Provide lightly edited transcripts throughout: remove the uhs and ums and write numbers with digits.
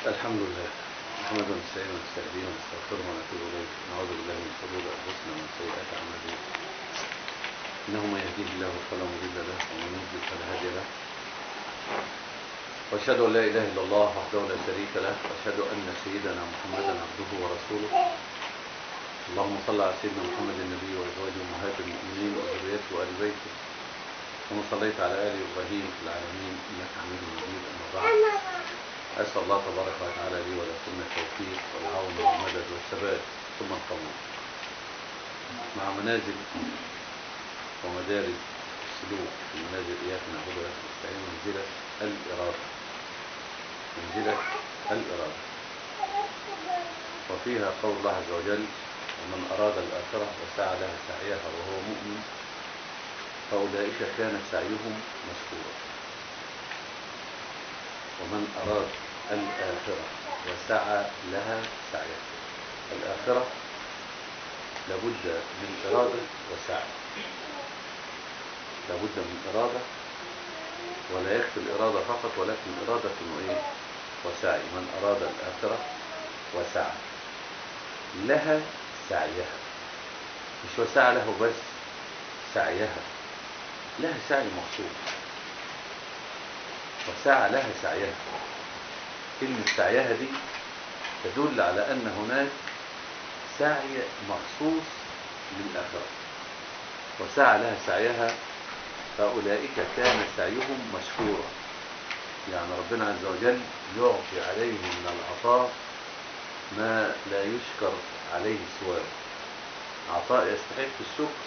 الحمد لله نحمده ونستعينه ونستهديه ونستغفره ونتوب اليه، نعوذ بالله من شرور انفسنا ومن سيئات اعمالنا، انه من يهديه الله فلا مضل له ومن يضلل فلا هادي له، واشهد ان لا اله الا الله وحده لا شريك له، واشهد ان سيدنا محمدا عبده ورسوله. اللهم صل على سيدنا محمد النبي وازواجه امهات المؤمنين وذريته وال بيته، كما صليت على ال ابراهيم في العالمين انك حميد مجيد. اما بعد، أسأل الله تبارك وتعالى لي ولكم التوفيق والعون والمدد والثبات ثم القبول مع منازل ومدارج السلوك في منازل إياك نعبد وإياك نستعين، منزلة الارادة. منزلة الارادة، وفيها قول الله عز وجل: ومن أراد الآخرة وسعى لها سعيها وهو مؤمن فأولئك كان سعيهم مشكورا. ومن أراد الآخرة وسعى لها سعيها. الآخرة لابد من إرادة وسعي، لابد من إرادة، ولا يكفي الإرادة فقط ولكن إرادة وسعي. من أراد الآخرة وسعى لها سعيها، مش وسعى له بس، سعيها، لها سعي مخصوص، وسعى لها سعيها. كلمة سعيها دي تدل على أن هناك سعي مخصوص للآخرة. وسعى لها سعيها فأولئك كان سعيهم مشكورا، يعني ربنا عز وجل يعطي عليه من العطاء ما لا يشكر عليه سواه. عطاء يستحق الشكر،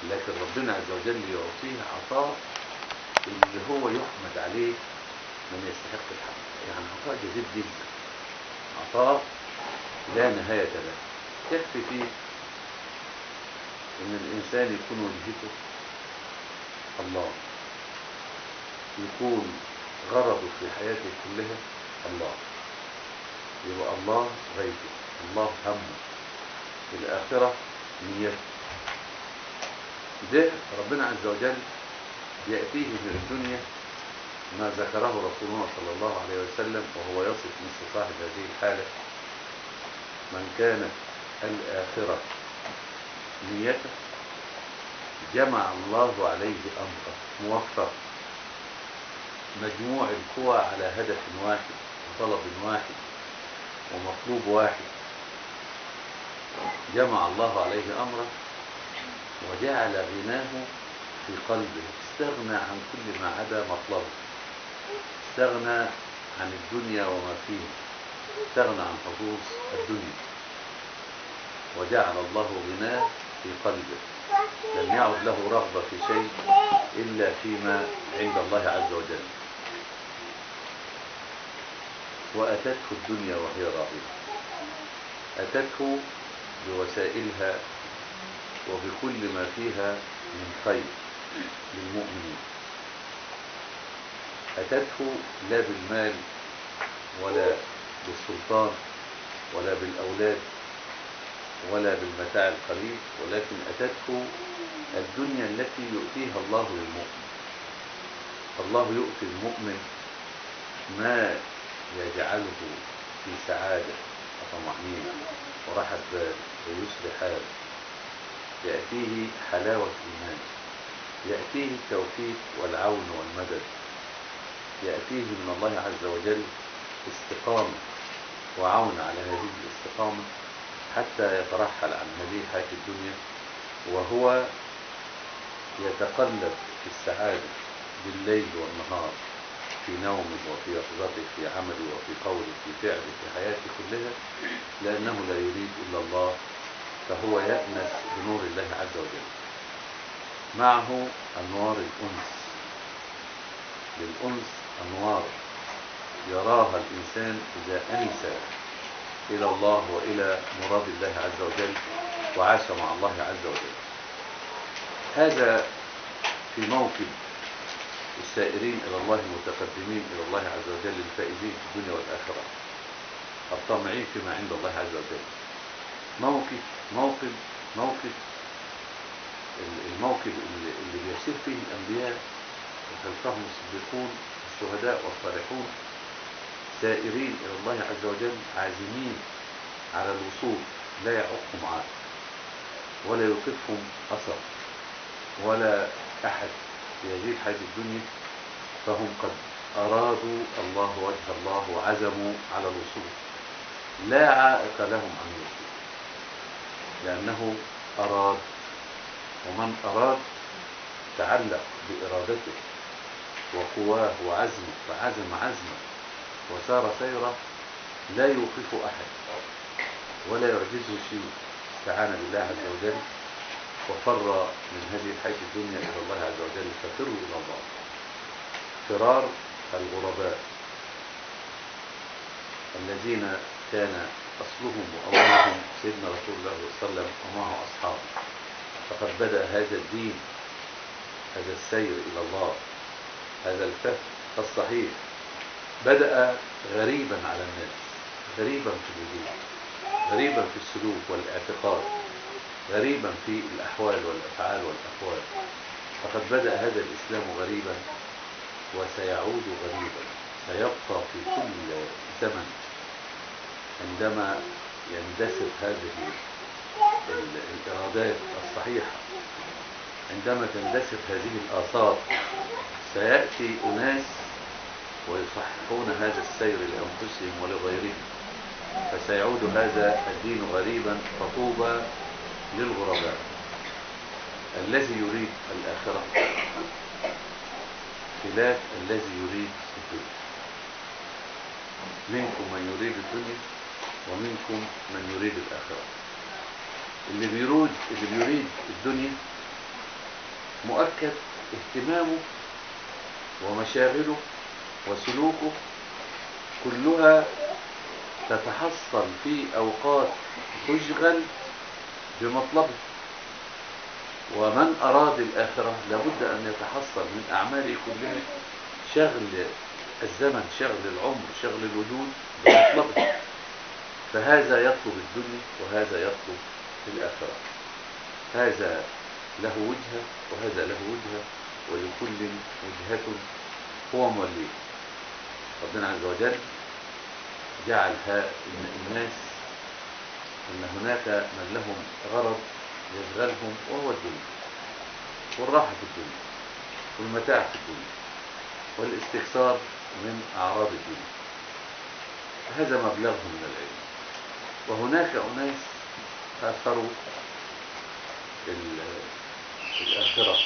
لكن ربنا عز وجل يعطيه عطاء اللي هو يحمد عليه من يستحق الحمد، يعني عطاء جزيل جدا، عطاء لا نهاية له. يكفي فيه ان الانسان يكون وجهته الله، يكون غرضه في حياته كلها الله، يبقى الله غيبه، الله همه، الآخرة نيته. ده ربنا عز وجل يأتيه من الدنيا ما ذكره رسولنا صلى الله عليه وسلم وهو يصف مثل صاحب هذه الحالة: من كانت الآخرة نيته جمع الله عليه أمره، موفق، مجموع القوى على هدف واحد وطلب واحد ومطلوب واحد. جمع الله عليه أمره وجعل غناه في قلبه، استغنى عن كل ما عدا مطلبه، استغنى عن الدنيا وما فيها، استغنى عن حظوظ الدنيا، وجعل الله غناه في قلبه. لم يعد له رغبة في شيء إلا فيما عند الله عز وجل. وأتته الدنيا وهي راغبة، أتته بوسائلها وبكل ما فيها من خير للمؤمنين. أتته لا بالمال ولا بالسلطان ولا بالأولاد ولا بالمتاع القليل، ولكن أتته الدنيا التي يؤتيها الله للمؤمن. الله يؤتي المؤمن ما يجعله في سعادة وطمأنينة وراحة بال ويسر حال، يأتيه حلاوة الإيمان، يأتيه التوفيق والعون والمدد، يأتيه من الله عز وجل استقامة وعون على هذه الاستقامة حتى يترحل عن هذه الحياة الدنيا وهو يتقلب في السعادة بالليل والنهار، في نومه وفي يقظته، في عمله وفي قوله، في فعله، في حياته كلها، لأنه لا يريد إلا الله، فهو يأنس بنور الله عز وجل. معه أنوار الأنس، للأنس أنوار يراها الإنسان إذا أنس إلى الله وإلى مراد الله عز وجل وعاش مع الله عز وجل. هذا في موكب السائرين إلى الله المتقدمين إلى الله عز وجل، الفائزين في الدنيا والآخرة، الطامعين فيما عند الله عز وجل. موقف الموكب اللي بيسير فيه الأنبياء وخلفهم الصديقون الشهداء والصالحون، سائرين إلى الله عز وجل عازمين على الوصول، لا يعوقهم عائق ولا يوقفهم أثر ولا أحد في هذه الحياة الدنيا، فهم قد أرادوا الله وجه الله وعزموا على الوصول، لا عائق لهم عن الوصول لأنه أراد. ومن أراد تعلق بإرادته وقواه وعزمه، فعزم عزمه وسار سيره لا يوقف أحد ولا يعجزه شيء، استعان بالله عز وجل وفر من هذه الحياة الدنيا إلى الله عز وجل، ففروا إلى الله فرار الغرباء الذين كان أصلهم وأولهم سيدنا رسول الله صلى الله عليه وسلم ومعه أصحابه. فقد بدأ هذا الدين، هذا السير إلى الله، هذا الفهم الصحيح بدأ غريبا على الناس، غريبا في الوجود، غريبا في السلوك والاعتقاد، غريبا في الأحوال والأفعال والأقوال. فقد بدأ هذا الإسلام غريبا وسيعود غريبا، سيبقى في كل زمن عندما يندثر هذه الإرادات الصحيحة، عندما تندثر هذه الآثار، سيأتي أناس ويصححون هذا السير لأنفسهم ولغيرهم، فسيعود هذا الدين غريبا. فطوبى للغرباء. الذي يريد الآخرة خلاف الذي يريد الدنيا. منكم من يريد الدنيا ومنكم من يريد الآخرة. اللي بيريد الدنيا مؤكد اهتمامه ومشاغله وسلوكه كلها تتحصل في أوقات تشغل بمطلبه. ومن أراد الآخرة لابد أن يتحصل من أعماله كلها شغل الزمن، شغل العمر، شغل الوجود بمطلبه. فهذا يطلب الدنيا وهذا يطلب الآخرة، هذا له وجهة وهذا له وجهة، ولكل وجهة هو موليه. ربنا عز وجل جعل الناس أن هناك من لهم غرض يشغلهم وهو الدنيا والراحة في الدنيا والمتاع في الدنيا والاستكثار من أعراض الدنيا، هذا مبلغهم من العلم. وهناك أناس آثروا الآخرة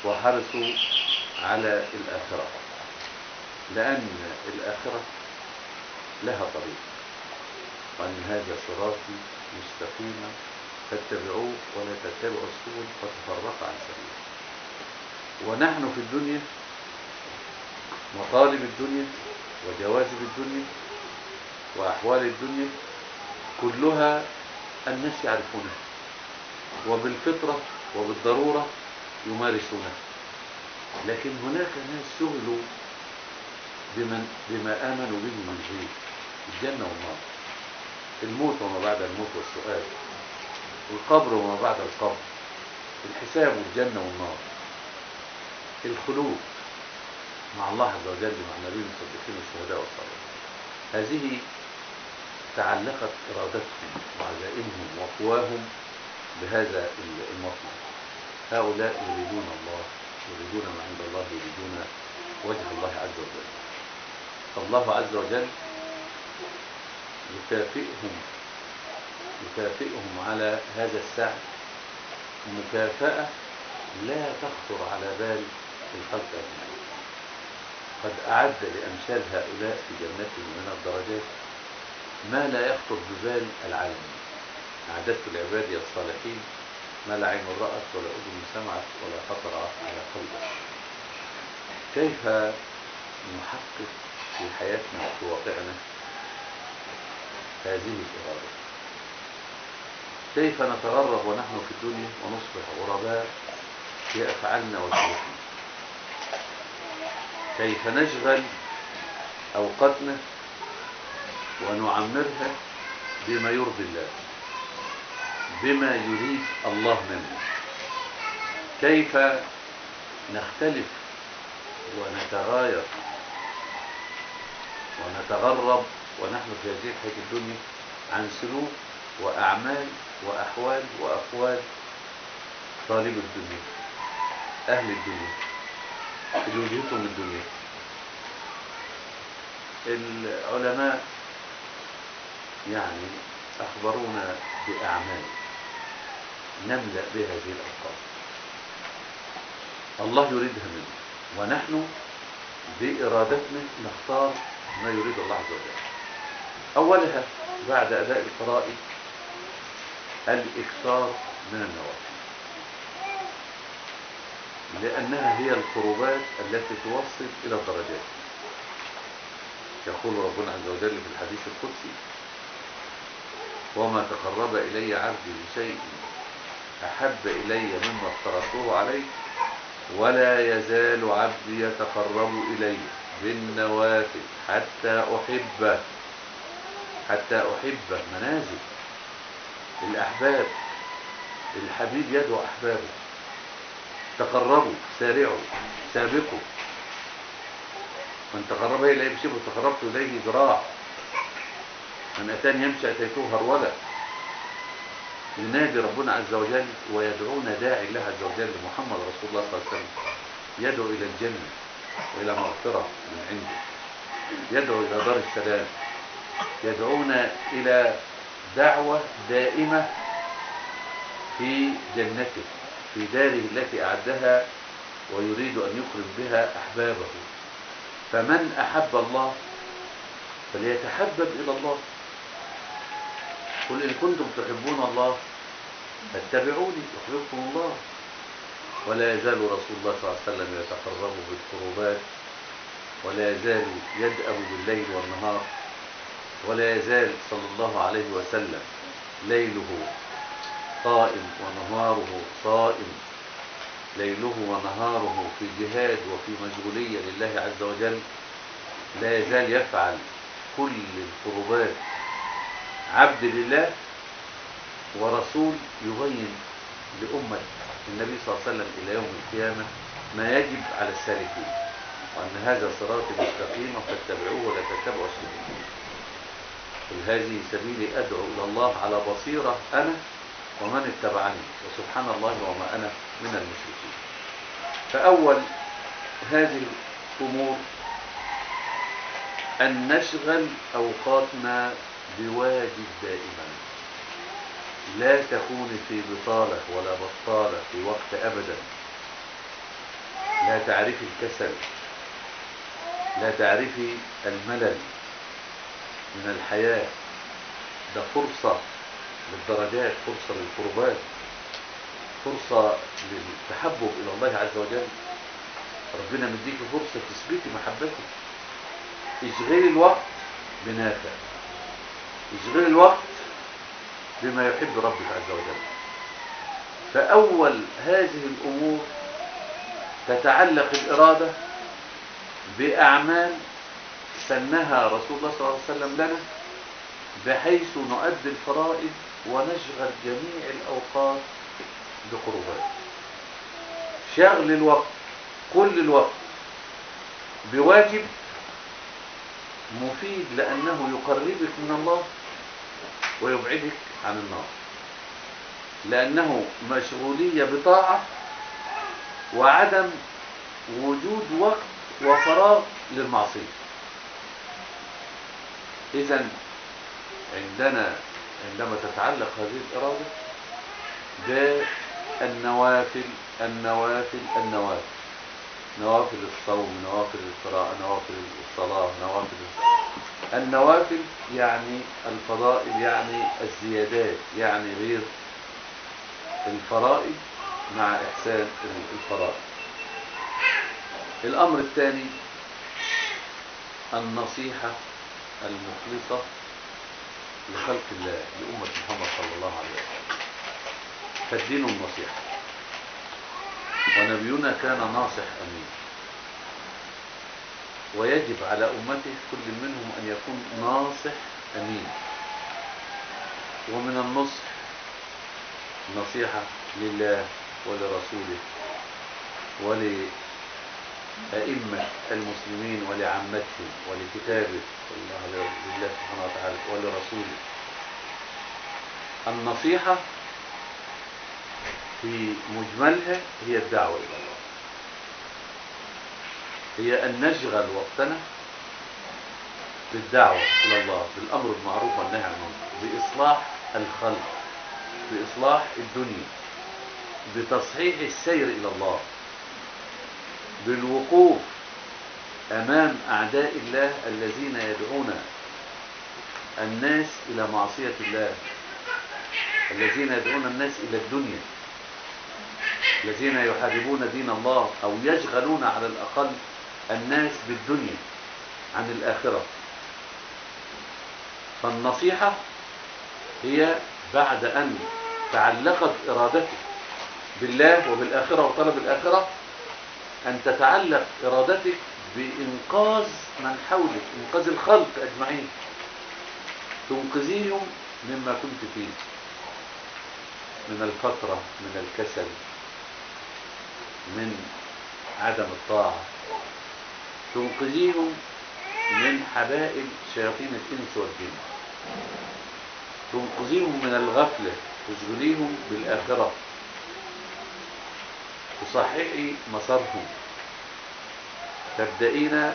وحرصوا على الآخرة، لأن الآخرة لها طريق، وأن هذا صراطي مستقيما فاتبعوه ولا تتبعوا السبل فتفرق عن سبيله. ونحن في الدنيا مطالب الدنيا وجوازب الدنيا وأحوال الدنيا كلها الناس يعرفونها وبالفطرة وبالضرورة يمارسونها. لكن هناك ناس شغلوا بما آمنوا به من غير الجنة والنار، الموت وما بعد الموت والسؤال، القبر وما بعد القبر، الحساب والجنة والنار، الخلود مع الله عز وجل مع النبي المصدقين والشهداء والصالحين. هذه تعلقت إرادتهم وعزائمهم وقواهم بهذا المطلب. هؤلاء يريدون الله، يريدون ما عند الله، يريدون وجه الله عز وجل. فالله عز وجل يكافئهم على هذا السعي مكافأة لا تخطر على بال الخلق أجمعين. قد أعد لأمثال هؤلاء في جنته من الدرجات ما لا يخطر ببال العالمين. أعددت لعبادي الصالحين ما لا عين رأت ولا أذن سمعت ولا خطر على قلب. كيف نحقق في حياتنا وفي واقعنا هذه الإرادة؟ كيف نتغرب ونحن في الدنيا ونصبح غرباء في أفعالنا وسلوكنا؟ كيف نشغل أوقاتنا ونعمرها بما يرضي الله، بما يريد الله منا؟ كيف نختلف ونتغاير ونتغرب ونحن في هذه الحياة الدنيا عن سلوك وأعمال وأحوال وأقوال طالب الدنيا، أهل الدنيا اللي وجهتهم الدنيا. العلماء يعني أخبرونا بأعمال نملأ بها هذه الأوقات الله يريدها منا، ونحن بإرادتنا نختار ما يريد الله عز وجل. أولها بعد أداء الفرائض الإكثار من النوافل، لأنها هي القربات التي توصل إلى الدرجات. يقول ربنا عز وجل في الحديث القدسي: وما تقرب إلي عبدي بشيء أحب إلي مما افترضته عليه ولا يزال عبدي يتقرب إلي بالنوافل حتى أحبه. حتى أحبه، منازل الأحباب، الحبيب يدعو أحبابه: تقربوا، سارعوا، سابقوا. من تقرب إليه بشبه تقربت إليه ذراع، من أتاني يمشي أتيته هرولا. ينادي ربنا عز وجل ويدعونا داعي الله عز وجل محمد رسول الله صلى الله عليه وسلم، يدعو إلى الجنة وإلى مغفرة من عنده، يدعو إلى دار السلام، يدعونا إلى دعوة دائمة في جنته، في داره التي أعدها ويريد أن يكرم بها أحبابه. فمن أحب الله فليتحبب إلى الله. قل إن كنتم تحبون الله فاتبعوني يحببكم الله. ولا يزال رسول الله صلى الله عليه وسلم يتقرب بالقربات، ولا يزال يدأب بالليل والنهار، ولا يزال صلى الله عليه وسلم ليله قائم ونهاره صائم، ليله ونهاره في جهاد وفي مشغولية لله عز وجل. لا يزال يفعل كل القربات، عبد لله ورسول يبين لأمة النبي صلى الله عليه وسلم إلى يوم القيامة ما يجب على السالكين، وأن هذا صراطي مستقيما فاتبعوه ولا تتبعوا السبل. قل هذه سبيلي أدعو إلى الله على بصيرة أنا ومن اتبعني وسبحان الله وما أنا من المشركين. فأول هذه الأمور أن نشغل أوقاتنا بواجب دائما، لا تكون في بطالة ولا بطالة في وقت أبدا. لا تعرفي الكسل، لا تعرفي الملل من الحياة. ده فرصة للدرجات، فرصة للقربات، فرصة للتحبب إلى الله عز وجل. ربنا مديك فرصة تثبتي محبته. اشغلي الوقت بنافع، اشغلي الوقت بما يحب ربك عز وجل. فأول هذه الأمور تتعلق الإرادة بأعمال سنها رسول الله صلى الله عليه وسلم لنا، بحيث نؤدي الفرائض ونشغل جميع الأوقات بقربات. شغل الوقت، كل الوقت بواجب مفيد، لأنه يقربك من الله ويبعدك عن النار، لأنه مشغولية بطاعة وعدم وجود وقت وفراغ للمعصية. إذن عندما تتعلق هذه الإرادة بالنوافل، النوافل، نوافل الصوم، نوافل القراءة، نوافل الصلاة، النوافل يعني الفضائل، يعني الزيادات، يعني غير الفرائض مع إحسان الفرائض. الأمر الثاني النصيحة المخلصة لخلق الله، لأمة محمد صلى الله عليه وسلم. فالدين النصيحة، ونبينا كان ناصح أمين، ويجب على أمته كل منهم أن يكون ناصح أمين. ومن النصح نصيحة لله ولرسوله أئمة المسلمين ولعامتهم ولكتابه لله سبحانه وتعالى ولرسوله. النصيحة في مجملها هي الدعوة إلى الله، هي أن نشغل وقتنا بالدعوة إلى الله، بالأمر بالمعروف والنهي عن المنكر، بإصلاح الخلق، بإصلاح الدنيا، بتصحيح السير إلى الله، بالوقوف أمام أعداء الله الذين يدعون الناس إلى معصية الله، الذين يدعون الناس إلى الدنيا، الذين يحاربون دين الله أو يشغلون على الأقل الناس بالدنيا عن الآخرة. فالنصيحة هي بعد أن تعلقت إرادتك بالله وبالآخرة وطلب الآخرة، أن تتعلق إرادتك بإنقاذ من حولك، إنقاذ الخلق أجمعين، تنقذيهم مما كنت فيه من الفترة، من الكسل، من عدم الطاعة، تنقذيهم من حبائل شياطين الإنس والجن، تنقذيهم من الغفلة، تشغليهم بالآخرة، تصححي مسارهم، تبدأين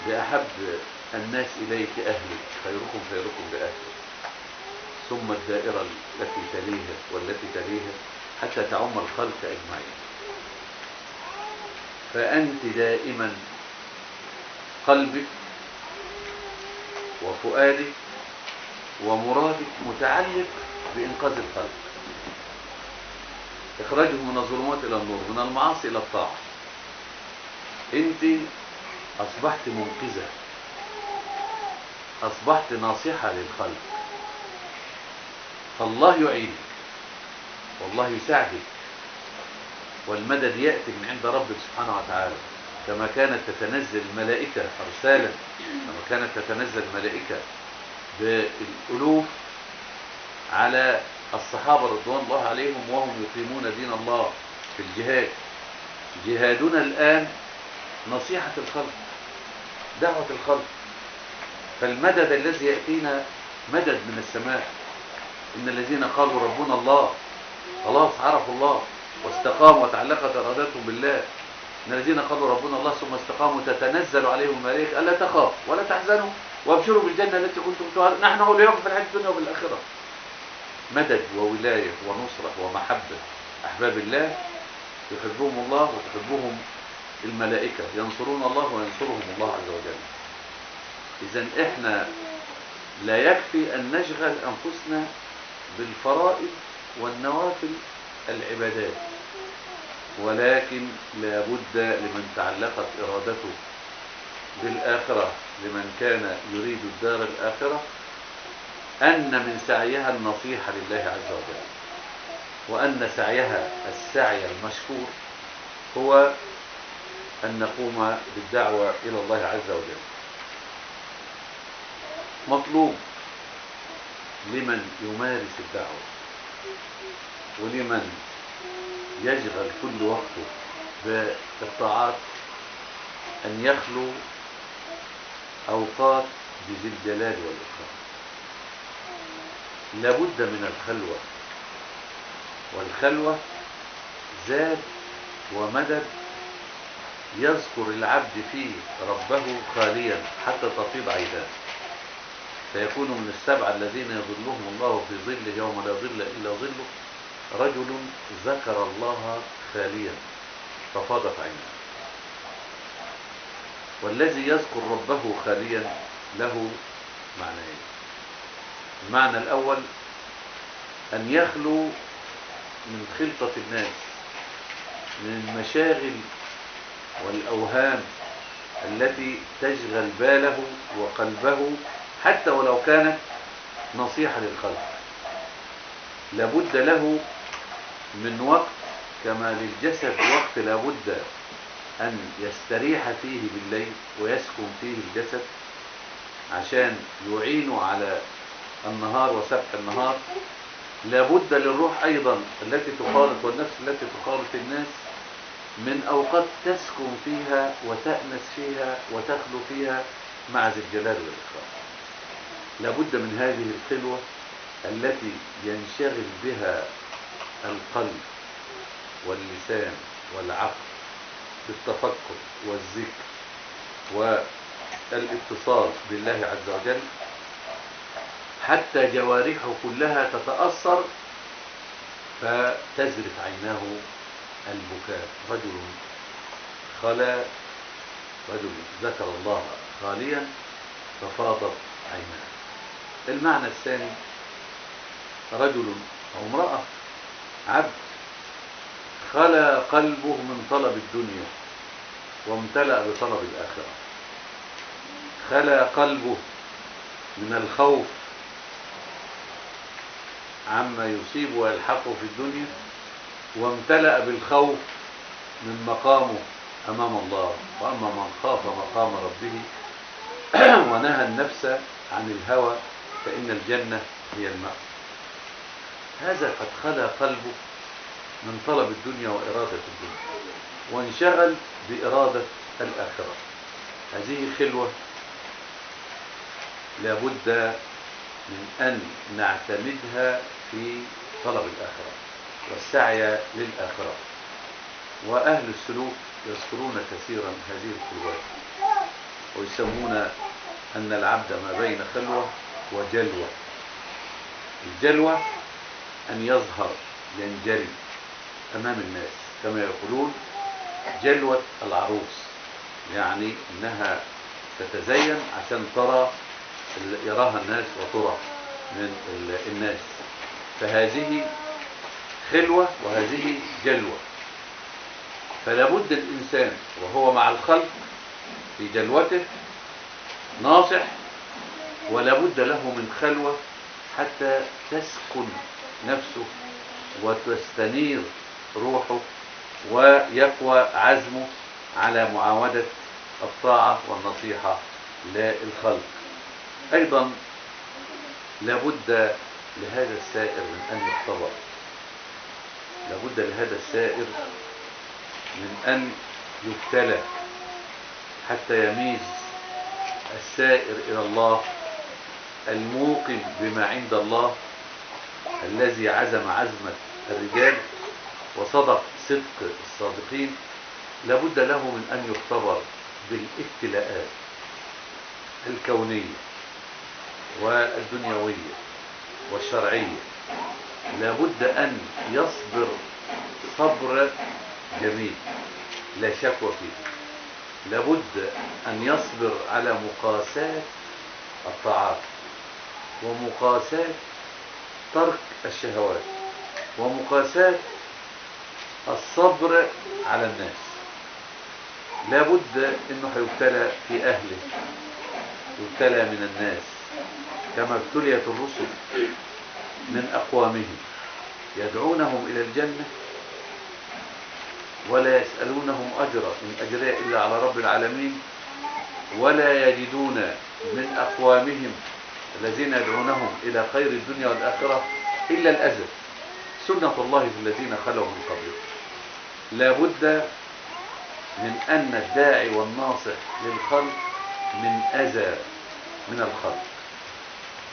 بأحب الناس إليك أهلك، خيركم خيركم لأهلك، ثم الدائرة التي تليها والتي تليها حتى تعم الخلق أجمعين. فأنت دائما قلبك وفؤادك ومرادك متعلق بإنقاذ الخلق، إخراجهم من الظلمات إلى النور، من المعاصي إلى الطاعة. أنت أصبحت منقذة، أصبحت ناصحة للخلق، فالله يعينك والله يساعدك، والمدد يأتي من عند ربك سبحانه وتعالى، كما كانت تتنزل الملائكة أرسالا، كما كانت تتنزل الملائكة بالألوف على الصحابة رضوان الله عليهم وهم يقيمون دين الله في الجهاد. جهادنا الآن نصيحة الخلق، دعوة الخلق، فالمدد الذي يأتينا مدد من السماء. إن الذين قالوا ربنا الله خلاص عرفوا الله واستقاموا وتعلقت إرادتهم بالله. إن الذين قالوا ربنا الله ثم استقاموا تتنزل عليهم الملائكة ألا تخافوا ولا تحزنوا وابشروا بالجنة التي كنتم توعدون نحن أولياؤكم في الحياة الدنيا وبالآخرة. مدد وولاية ونصرة ومحبة أحباب الله، يحبهم الله وتحبهم الملائكة، ينصرون الله وينصرهم الله عز وجل. إذن إحنا لا يكفي أن نشغل أنفسنا بالفرائض والنوافل العبادات، ولكن لا بد لمن تعلقت إرادته بالآخرة، لمن كان يريد الدار الآخرة، أن من سعيها النصيحة لله عز وجل، وأن سعيها السعي المشكور هو أن نقوم بالدعوة إلى الله عز وجل. مطلوب لمن يمارس الدعوة ولمن يشغل كل وقته بالطاعات أن يخلو أوقات بذي الجلال والإكرام. لابد من الخلوة، والخلوة ذات ومدد يذكر العبد فيه ربه خاليا حتى تفيض عيناه، فيكون من السبعة الذين يظلهم الله في ظله يوم لا ظل إلا ظله رجل ذكر الله خاليا ففاضت عيناه. والذي يذكر ربه خاليا له معنيين. المعنى الأول أن يخلو من خلطة الناس، من المشاغل والأوهام التي تشغل باله وقلبه حتى ولو كانت نصيحة للخلق. لابد له من وقت كما للجسد وقت لابد أن يستريح فيه بالليل ويسكن فيه الجسد عشان يعين على النهار وسبح النهار. لابد للروح أيضا التي تخالط والنفس التي تخالط الناس من أوقات تسكن فيها وتأنس فيها وتخلو فيها مع ذي الجلال والإكرام. لابد من هذه الخلوة التي ينشغل بها القلب واللسان والعقل بالتفكر والذكر والاتصال بالله عز وجل، حتى جوارحه كلها تتأثر فتزرف عيناه البكاء. رجل ذكر الله خاليا ففاضت عيناه. المعنى الثاني: رجل أو امرأة، عبد، خلا قلبه من طلب الدنيا وامتلأ بطلب الآخرة. خلا قلبه من الخوف عما يصيب ويلحقه في الدنيا، وامتلأ بالخوف من مقامه أمام الله. وأما من خاف مقام ربه ونهى النفس عن الهوى فإن الجنة هي المأوى. هذا قد خلا قلبه من طلب الدنيا وإرادة الدنيا وانشغل بإرادة الآخرة. هذه خلوة لابد من أن نعتمدها في طلب الآخرة والسعي للآخرة. وأهل السلوك يذكرون كثيرا هذه الخلوات ويسمون أن العبد ما بين خلوة وجلوة. الجلوة أن يظهر ينجلي أمام الناس، كما يقولون جلوة العروس، يعني أنها تتزين عشان يراها الناس وترى من الناس. فهذه خلوة وهذه جلوة. فلا بد الإنسان وهو مع الخلق في جلوته ناصح، ولا بد له من خلوة حتى تسكن نفسه وتستنير روحه ويقوى عزمه على معاودة الطاعة والنصيحة للخلق. أيضا لابد لهذا السائر من أن يختبر، لابد لهذا السائر من أن يبتلى حتى يميز السائر إلى الله الموقن بما عند الله، الذي عزم عزمة الرجال وصدق صدق الصادقين. لابد له من أن يختبر بالابتلاءات الكونية والدنيوية والشرعية. لابد أن يصبر صبر جميل لا شكوى فيه. لابد أن يصبر على مقاساة الطاعات ومقاساة ترك الشهوات ومقاساة الصبر على الناس. لابد أنه هيبتلى في أهله، يبتلى من الناس كما ابتليت الرسل من أقوامهم يدعونهم إلى الجنة ولا يسألونهم أجرا، إن أجري إلا على رب العالمين، ولا يجدون من أقوامهم الذين يدعونهم إلى خير الدنيا والآخرة إلا الأذى، سنة الله في الذين خلوا من قبلهم. لابد من أن الداعي والناصح للخلق من أذى من الخلق،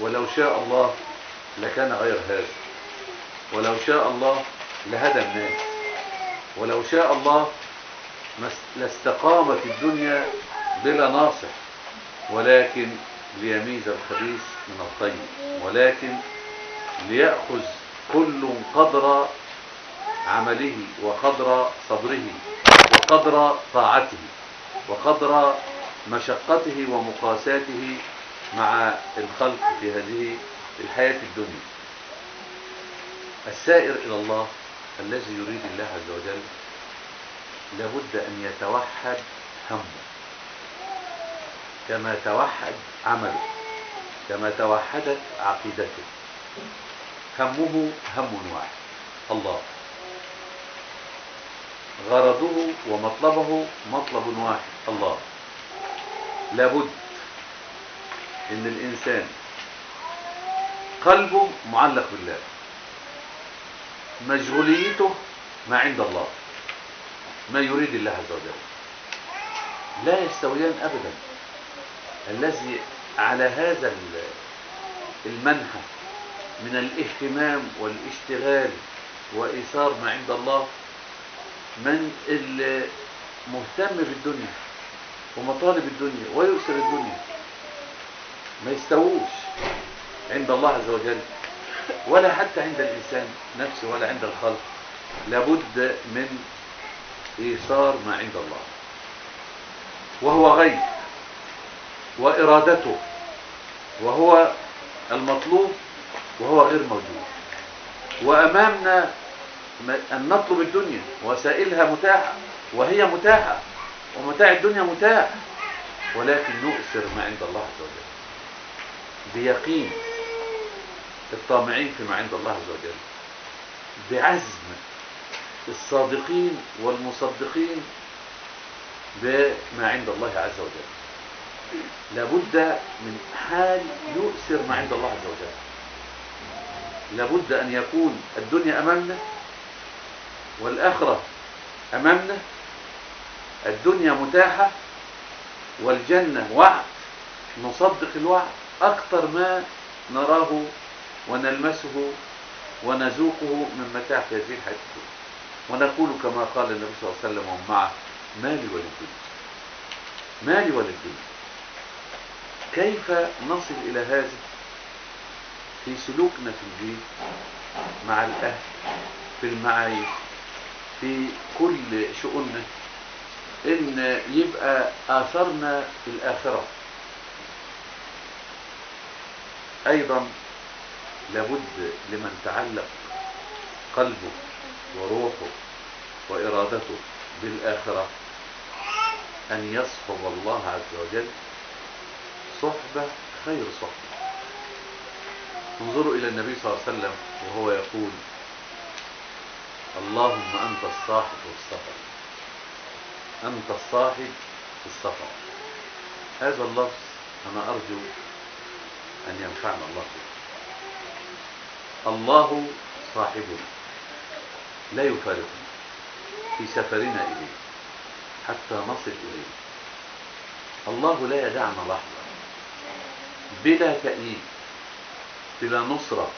ولو شاء الله لكان غير هذا، ولو شاء الله لهدى الناس، ولو شاء الله لاستقامت الدنيا بلا ناصح، ولكن ليميز الخبيث من الطيب، ولكن ليأخذ كل قدر عمله وقدر صبره وقدر طاعته وقدر مشقته ومقاساته مع الخلق في هذه الحياة الدنيا. السائر إلى الله الذي يريد الله عز وجل لابد أن يتوحد همه كما توحد عمله، كما توحدت عقيدته. همه هم واحد الله، غرضه ومطلبه مطلب واحد الله. لابد ان الانسان قلبه معلق بالله، مشغوليته ما عند الله، ما يريد الله عز وجل. لا يستويان أبدا. الذي على هذا المنحى من الاهتمام والاشتغال وإيثار ما عند الله، من المهتم بالدنيا ومطالب الدنيا ويؤثر الدنيا، ما يستووش عند الله عز وجل، ولا حتى عند الإنسان نفسه ولا عند الخلق. لابد من إيثار ما عند الله، وهو غيب وإرادته، وهو المطلوب وهو غير موجود. وأمامنا أن نطلب الدنيا، وسائلها متاحة وهي متاحة، ومتاع الدنيا متاح، ولكن نؤثر ما عند الله عز وجل بيقين الطامعين فيما عند الله عز وجل، بعزم الصادقين والمصدقين بما عند الله عز وجل. لابد من حال يؤثر ما عند الله عز وجل. لابد أن يكون الدنيا أمامنا والآخرة أمامنا، الدنيا متاحة والجنة وعد، نصدق الوعد أكثر ما نراه ونلمسه ونذوقه من متاع هذه الحياة الدنيا، ونقول كما قال النبي صلى الله عليه وسلم ومعه: مالي وللدنيا، مالي وللدنيا. كيف نصل إلى هذا في سلوكنا في البيت مع الأهل، في المعايش، في كل شؤوننا، إن يبقى آثرنا في الآخرة. أيضا لابد لمن تعلق قلبه وروحه وإرادته بالآخرة أن يصحب الله عز وجل صحبة خير صحبة. انظروا إلى النبي صلى الله عليه وسلم وهو يقول: اللهم أنت الصاحب في السفر، أنت الصاحب في السفر. هذا اللفظ أنا أرجو أن ينفعنا الله به. الله صاحبنا لا يفارقنا في سفرنا إليه حتى نصل إليه. الله لا يدعنا لحظة بلا تأييد، بلا نصرة،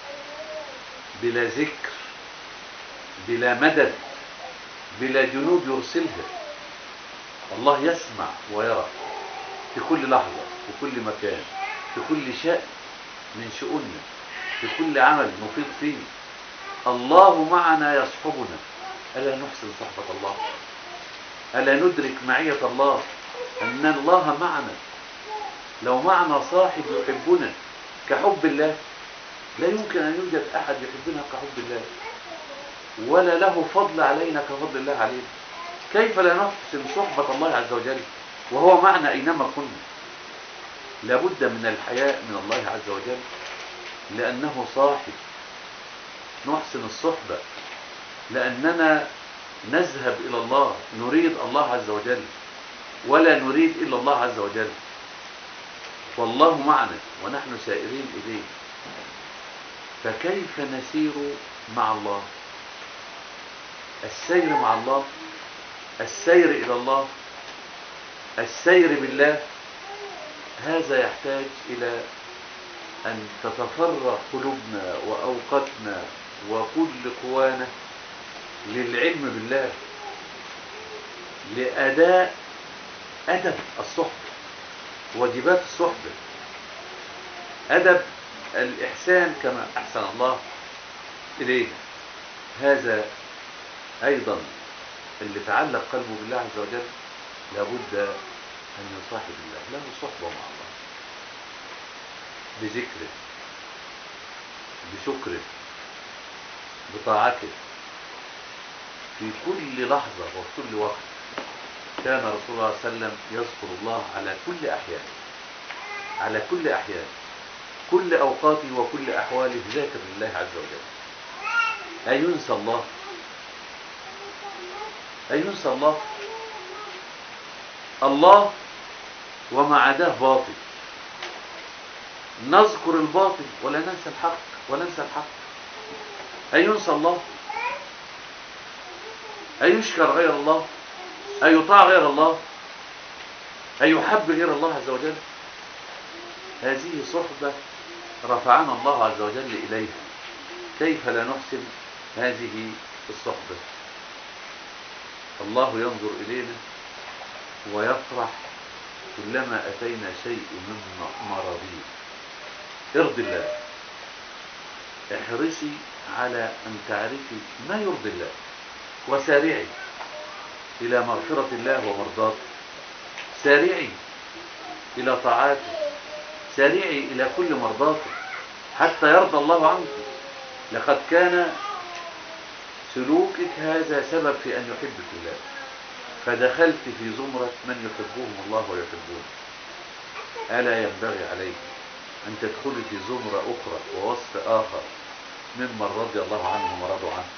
بلا ذكر، بلا مدد، بلا جنود يرسلها. الله يسمع ويرى في كل لحظة، في كل مكان، في كل شأن من شؤوننا، في كل عمل نفيض فيه. الله معنا يصحبنا. ألا نحسن صحبة الله؟ ألا ندرك معية الله؟ أن الله معنا. لو معنا صاحب يحبنا كحب الله، لا يمكن أن يوجد أحد يحبنا كحب الله، ولا له فضل علينا كفضل الله علينا. كيف لا نحسن صحبة الله عز وجل وهو معنا أينما كنا؟ لابد من الحياء من الله عز وجل، لأنه صاحب. نحسن الصحبة لأننا نذهب إلى الله، نريد الله عز وجل ولا نريد إلا الله عز وجل، والله معنا ونحن سائرين إليه. فكيف نسير مع الله؟ السير مع الله، السير إلى الله، السير بالله، هذا يحتاج إلى أن تتفرغ قلوبنا وأوقاتنا وكل قوانا للعلم بالله، لأداء أدب الصحبة، واجبات الصحبة، أدب الإحسان كما أحسن الله إلينا. هذا أيضا اللي تعلق قلبه بالله عز وجل لابد أن يصاحب الله، له صحبة مع الله، بذكره، بشكره، بطاعته، في كل لحظة وفي كل وقت. كان رسول الله صلى الله عليه وسلم يذكر الله على كل أحيان، على كل أحيان، كل أوقاته وكل أحواله ذاكر لله عز وجل. أينسى الله؟ أينسى الله؟ الله وما عداه باطل. نذكر الباطل ولا ننسى الحق، وننسى الحق. أينسى الله؟ أيشكر غير الله؟ أيطاع غير الله؟ أيحب غير الله عز وجل؟ هذه صحبة رفعنا الله عز وجل إليها، كيف لا نحسن هذه الصحبة؟ الله ينظر إلينا ويفرح كلما أتينا شيء من مرضيه. ارضي الله، احرصي على أن تعرفي ما يرضي الله، وسارعي إلى مغفرة الله ومرضاته، سارعي إلى طاعاته، سارعي إلى كل مرضاته حتى يرضى الله عنك. لقد كان سلوكك هذا سبب في أن يحبك الله، فدخلت في زمرة من يحبهم الله ويحبونه. ألا ينبغي عليك أن تدخلي في زمرة أخرى ووصف آخر ممن رضي الله عنهم ورضوا عنه؟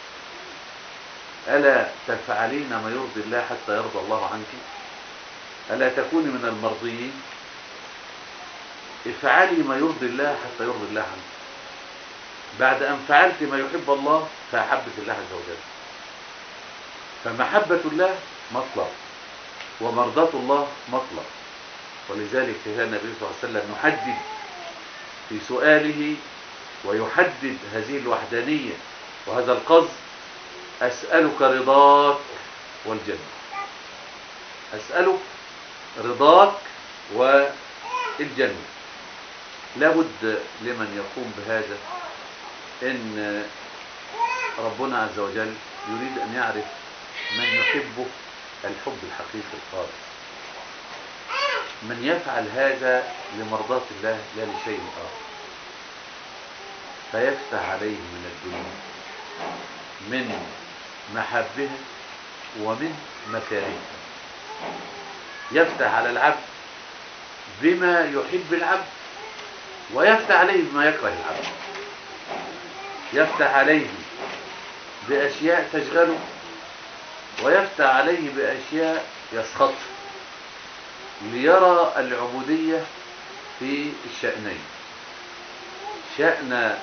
ألا تفعلين ما يرضي الله حتى يرضى الله عنك؟ ألا تكوني من المرضيين؟ افعلي ما يرضي الله حتى يرضي الله عنك. بعد أن فعلت ما يحب الله فأحبك الله عز وجل. فمحبة الله مطلب، ومرضاة الله مطلب. ولذلك كان النبي صلى الله عليه وسلم يحدد في سؤاله ويحدد هذه الوحدانية وهذا القصد: أسألك رضاك والجنة. أسألك رضاك والجنة. لابد لمن يقوم بهذا إن ربنا عز وجل يريد أن يعرف من يحبه الحب الحقيقي الخالص، من يفعل هذا لمرضاة الله لا لشيء آخر، فيفتح عليه من الدنيا من محبها ومن مكارهها. يفتح على العبد بما يحب العبد، ويفتح عليه بما يكره العبد. يفتح عليه بأشياء تشغله، ويفتح عليه بأشياء يسخطها، ليرى العبودية في الشأنين: شأن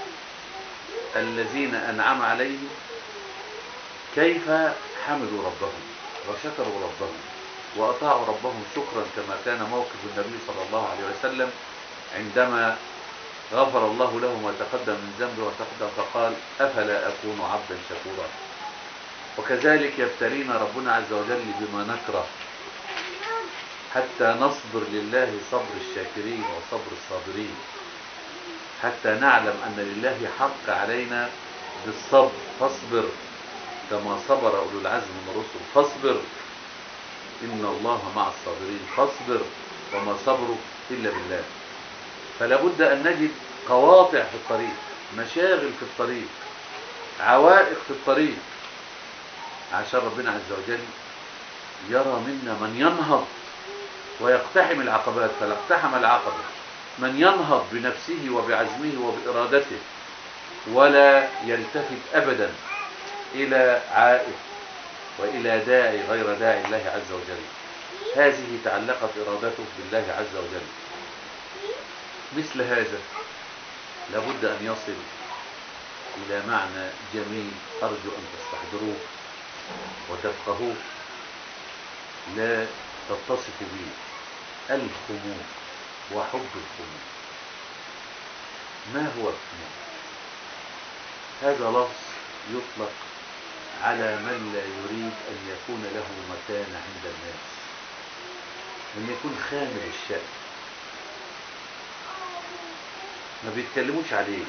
الذين أنعم عليهم كيف حمدوا ربهم وشكروا ربهم وأطاعوا ربهم شكرا، كما كان موقف النبي صلى الله عليه وسلم عندما غفر الله له ما تقدم من ذنبه وتقدم فقال: أفلا أكون عبدا شكورا. وكذلك يبتلينا ربنا عز وجل بما نكره حتى نصبر لله صبر الشاكرين وصبر الصابرين، حتى نعلم أن لله حق علينا بالصبر. فاصبر كما صبر أولو العزم من الرسل، فاصبر إن الله مع الصابرين، فاصبر وما صبروا إلا بالله. فلا بد أن نجد قواطع في الطريق، مشاغل في الطريق، عوائق في الطريق، عشان ربنا عز وجل يرى منا من ينهض ويقتحم العقبات. فلا اقتحم العقبة من ينهض بنفسه وبعزمه وبإرادته، ولا يلتفت أبدا إلى عائق وإلى داعي غير داعي الله عز وجل. هذه تعلقت إرادته بالله عز وجل. مثل هذا لابد أن يصل إلى معنى جميل أرجو أن تستحضروه وتفقهوه: لا تتصف به الخمول وحب الخمول. ما هو الخمول؟ هذا لفظ يطلق على من لا يريد أن يكون له مكانة عند الناس، أن يكون خامل الشأن، ما بيتكلموش عليه،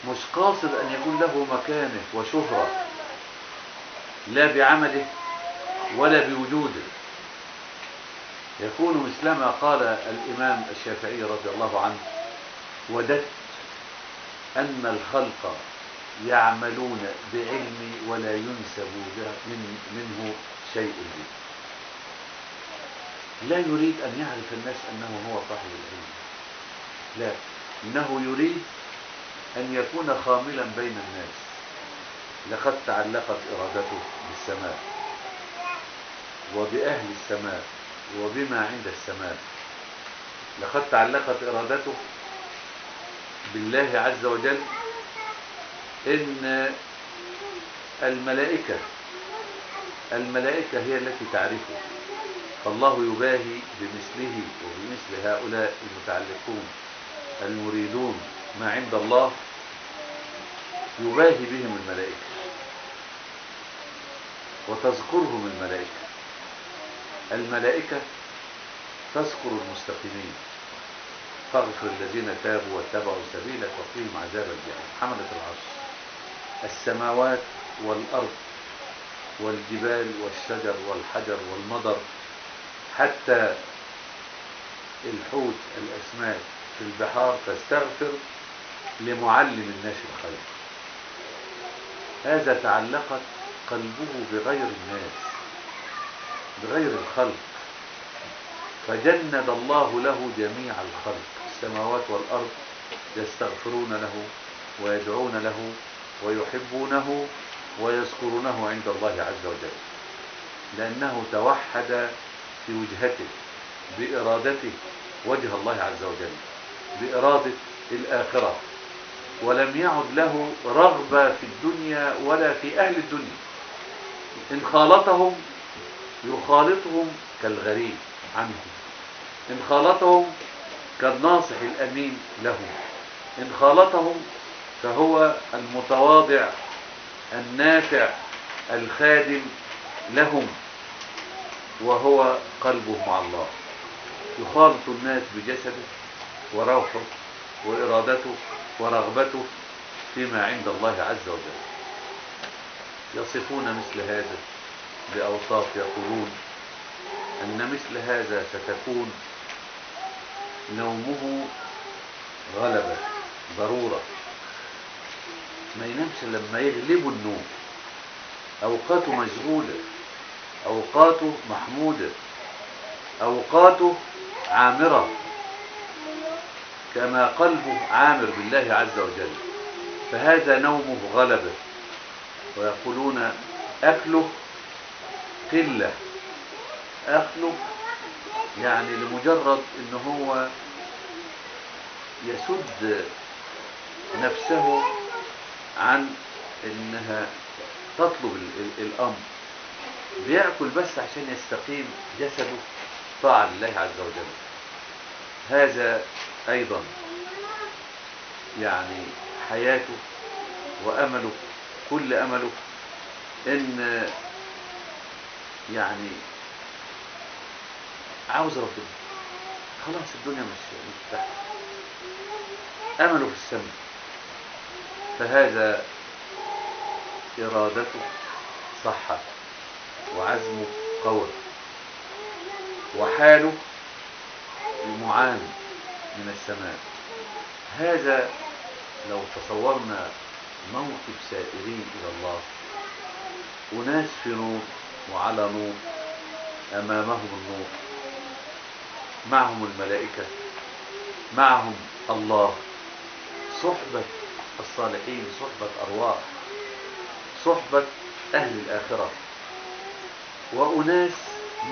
مش قاصد أن يكون له مكانة وشهرة، لا بعمله ولا بوجوده. يكون مثلما قال الإمام الشافعي رضي الله عنه: وددت أن الخلق يعملون بعلمي ولا ينسب منه شيء لي. لا يريد أن يعرف الناس أنه هو صاحب العلم، لا، إنه يريد أن يكون خاملا بين الناس. لقد تعلقت إرادته بالسماء وبأهل السماء وبما عند السماء. لقد تعلقت إرادته بالله عز وجل، إن الملائكة الملائكة هي التي تعرفه، فالله يباهي بمثله وبمثل هؤلاء المتعلقون المريدون ما عند الله، يباهي بهم الملائكة وتذكرهم الملائكة. الملائكة تذكر المستقيمين، فاغفر الذين تابوا واتبعوا سبيلك وقهم عذاب الجحيم. حملة العرش، السماوات والأرض والجبال والشجر والحجر والمطر، حتى الحوت الأسماك في البحار تستغفر لمعلم الناس الخير. هذا تعلقت قلبه بغير الناس، بغير الخلق، فجند الله له جميع الخلق. السماوات والأرض يستغفرون له ويدعون له ويحبونه ويذكرونه عند الله عز وجل، لأنه توحد في وجهته بإرادته وجه الله عز وجل، بإرادة الآخرة، ولم يعد له رغبة في الدنيا ولا في أهل الدنيا. إن خالطهم يخالطهم كالغريب عنهم، إن خالطهم كالناصح الأمين لهم، إن خالطهم فهو المتواضع النافع الخادم لهم، وهو قلبه مع الله. يخالط الناس بجسده وروحه وإرادته ورغبته فيما عند الله عز وجل. يصفون مثل هذا بأوصاف، يقولون أن مثل هذا ستكون نومه غلبة ضرورة، ما ينامش لما يغلبه النوم، أوقاته مشغولة، أوقاته محمودة، أوقاته عامرة، كما قلبه عامر بالله عز وجل، فهذا نومه غلبة. ويقولون أكله قلة، أكله يعني لمجرد إنه هو يسد نفسه عن إنها تطلب الأمر، بيأكل بس عشان يستقيم جسده طاعة لله عز وجل. هذا أيضا يعني حياته وأمله، كل أمله إن يعني عاوز ربنا، خلاص الدنيا مش تحت، أمله في السماء. فهذا إرادته صحت وعزمه قوي وحاله المعان من السماء. هذا لو تصورنا موقف سائرين إلى الله، أناس في نور وعلى نور، أمامهم النور، معهم الملائكة، معهم الله، صحبة الصالحين، صحبة أرواح، صحبة أهل الآخرة، وأناس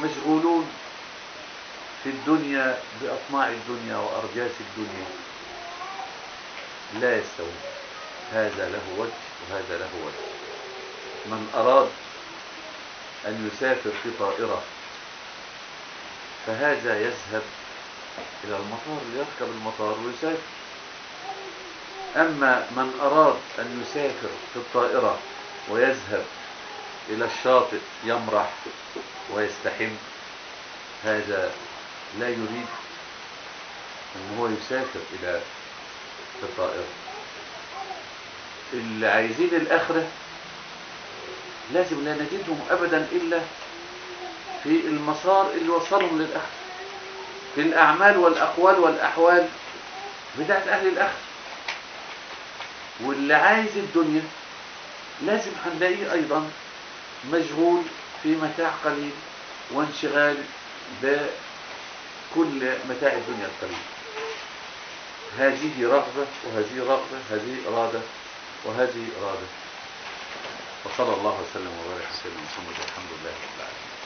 مشغولون في الدنيا بأطماع الدنيا وأرجاس الدنيا، لا يستوي. هذا له وجه وهذا له وجه. من أراد أن يسافر في طائرة فهذا يذهب إلى المطار ليركب المطار ويسافر. أما من أراد أن يسافر في الطائرة ويذهب إلى الشاطئ يمرح ويستحم، هذا لا يريد أن هو يسافر إلى الطائرة. اللي عايزين الآخرة لازم لا نجدهم أبدا إلا في المسار اللي وصلهم للآخرة، في الأعمال والأقوال والأحوال بتاعت أهل الآخرة. واللي عايز الدنيا لازم هنلاقيه أيضا مشغول في متاع قليل وانشغال بكل متاع الدنيا القليل. هذه رغبة وهذه رغبة، هذه إرادة وهذه إرادة. وصلى الله وسلم وبارك على سيدنا محمد والحمد لله رب العالمين.